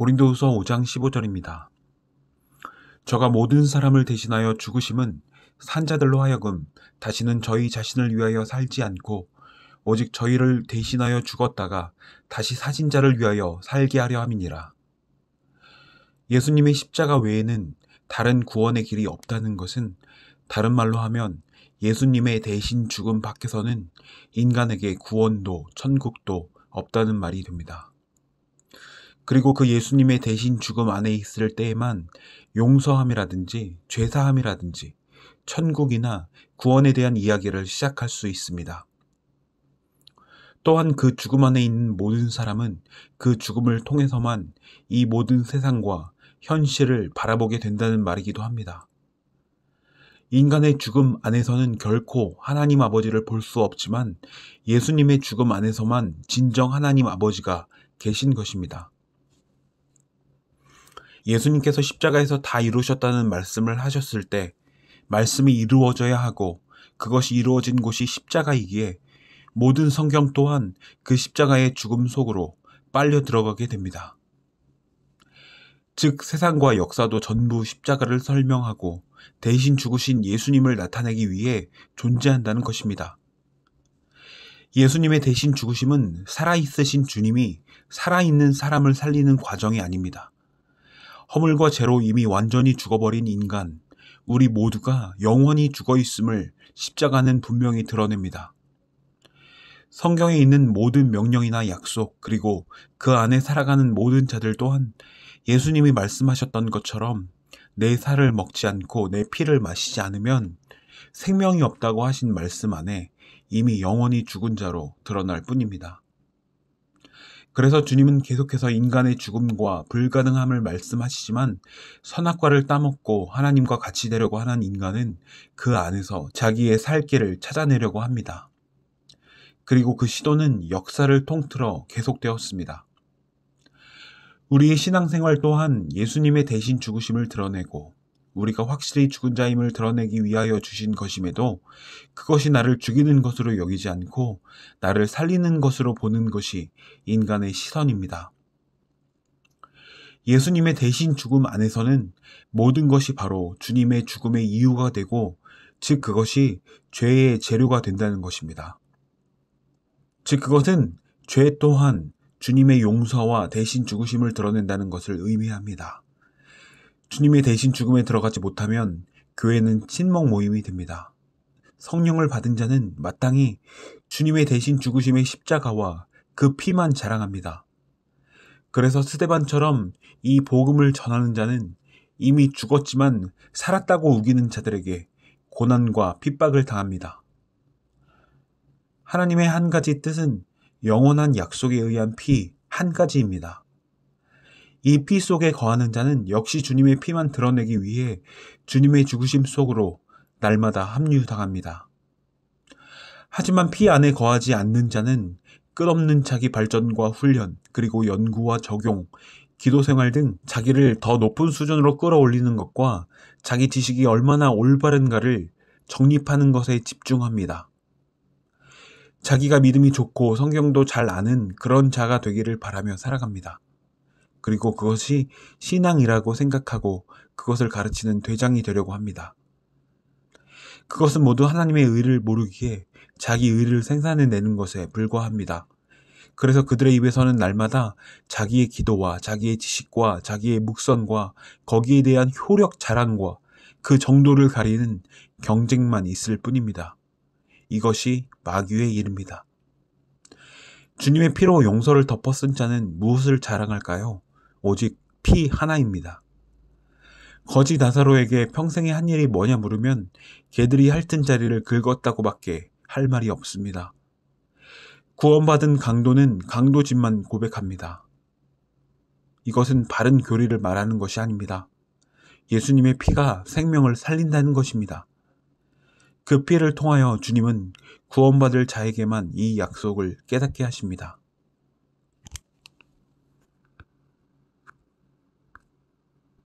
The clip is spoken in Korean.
고린도후서 5장 15절입니다. 저가 모든 사람을 대신하여 죽으심은 산자들로 하여금 다시는 저희 자신을 위하여 살지 않고 오직 저희를 대신하여 죽었다가 다시 사신 자를 위하여 살게 하려 함이니라. 예수님의 십자가 외에는 다른 구원의 길이 없다는 것은 다른 말로 하면 예수님의 대신 죽음 밖에서는 인간에게 구원도 천국도 없다는 말이 됩니다. 그리고 그 예수님의 대신 죽음 안에 있을 때에만 용서함이라든지 죄사함이라든지 천국이나 구원에 대한 이야기를 시작할 수 있습니다. 또한 그 죽음 안에 있는 모든 사람은 그 죽음을 통해서만 이 모든 세상과 현실을 바라보게 된다는 말이기도 합니다. 인간의 죽음 안에서는 결코 하나님 아버지를 볼 수 없지만 예수님의 죽음 안에서만 진정 하나님 아버지가 계신 것입니다. 예수님께서 십자가에서 다 이루셨다는 말씀을 하셨을 때 말씀이 이루어져야 하고 그것이 이루어진 곳이 십자가이기에 모든 성경 또한 그 십자가의 죽음 속으로 빨려 들어가게 됩니다. 즉 세상과 역사도 전부 십자가를 설명하고 대신 죽으신 예수님을 나타내기 위해 존재한다는 것입니다. 예수님의 대신 죽으심은 살아있으신 주님이 살아있는 사람을 살리는 과정이 아닙니다. 허물과 죄로 이미 완전히 죽어버린 인간, 우리 모두가 영원히 죽어있음을 십자가는 분명히 드러냅니다. 성경에 있는 모든 명령이나 약속, 그리고 그 안에 살아가는 모든 자들 또한 예수님이 말씀하셨던 것처럼 내 살을 먹지 않고 내 피를 마시지 않으면 생명이 없다고 하신 말씀 안에 이미 영원히 죽은 자로 드러날 뿐입니다. 그래서 주님은 계속해서 인간의 죽음과 불가능함을 말씀하시지만 선악과를 따먹고 하나님과 같이 되려고 하는 인간은 그 안에서 자기의 살 길을 찾아내려고 합니다. 그리고 그 시도는 역사를 통틀어 계속되었습니다. 우리의 신앙생활 또한 예수님의 대신 죽으심을 드러내고 우리가 확실히 죽은 자임을 드러내기 위하여 주신 것임에도 그것이 나를 죽이는 것으로 여기지 않고 나를 살리는 것으로 보는 것이 인간의 시선입니다. 예수님의 대신 죽음 안에서는 모든 것이 바로 주님의 죽음의 이유가 되고 즉 그것이 죄의 재료가 된다는 것입니다. 즉 그것은 죄 또한 주님의 용서와 대신 죽으심을 드러낸다는 것을 의미합니다. 주님의 대신 죽음에 들어가지 못하면 교회는 친목 모임이 됩니다. 성령을 받은 자는 마땅히 주님의 대신 죽으심의 십자가와 그 피만 자랑합니다. 그래서 스데반처럼 이 복음을 전하는 자는 이미 죽었지만 살았다고 우기는 자들에게 고난과 핍박을 당합니다. 하나님의 한 가지 뜻은 영원한 약속에 의한 피 한 가지입니다. 이 피 속에 거하는 자는 역시 주님의 피만 드러내기 위해 주님의 죽으심 속으로 날마다 합류당합니다. 하지만 피 안에 거하지 않는 자는 끝없는 자기 발전과 훈련, 그리고 연구와 적용, 기도 생활 등 자기를 더 높은 수준으로 끌어올리는 것과 자기 지식이 얼마나 올바른가를 정립하는 것에 집중합니다. 자기가 믿음이 좋고 성경도 잘 아는 그런 자가 되기를 바라며 살아갑니다. 그리고 그것이 신앙이라고 생각하고 그것을 가르치는 대장이 되려고 합니다. 그것은 모두 하나님의 의를 모르기에 자기 의를 생산해내는 것에 불과합니다. 그래서 그들의 입에서는 날마다 자기의 기도와 자기의 지식과 자기의 묵선과 거기에 대한 효력 자랑과 그 정도를 가리는 경쟁만 있을 뿐입니다. 이것이 마귀의 일입니다. 주님의 피로 용서를 덮어 쓴 자는 무엇을 자랑할까요? 오직 피 하나입니다. 거지 나사로에게 평생에 한 일이 뭐냐 물으면 개들이 핥은 자리를 긁었다고밖에 할 말이 없습니다. 구원받은 강도는 강도짓만 고백합니다. 이것은 바른 교리를 말하는 것이 아닙니다. 예수님의 피가 생명을 살린다는 것입니다. 그 피를 통하여 주님은 구원받을 자에게만 이 약속을 깨닫게 하십니다.